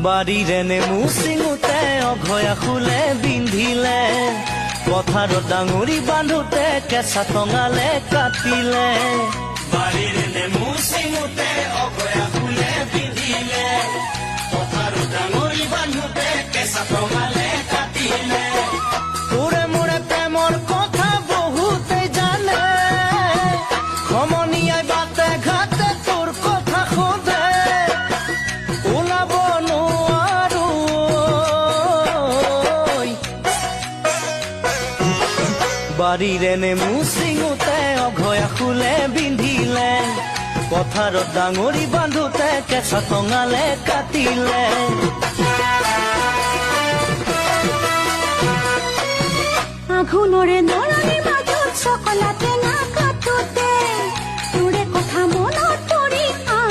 বাৰীৰে নেমু চিঙোতে অঘয়া ফুলে বিন্ধিলে পথাৰত ডাঙৰি বান্ধোতে কেঁচা টঙালে কাটিলে বাৰীৰে নেমু চিঙোতে অঘয়া ফুলে বিন্ধিলে পথাৰত ডাঙৰি বান্ধোতে কেঁচা টঙালে কাটিলে তোৰে মোৰে প্ৰেমৰ কথা বহুতে জানে সমনীয়াই বাটে ঘাটে তোৰ কথা সোধে ওলাব নোৱাৰো বাৰীৰে নেমু চিঙোতে অঘয়া ফুলে বিন্ধিলে পথাৰত ডাঙৰি বান্ধোতে কেঁচা টঙালে কাটিলে আঘোণৰে নৰণিৰ মাজত চকলাতে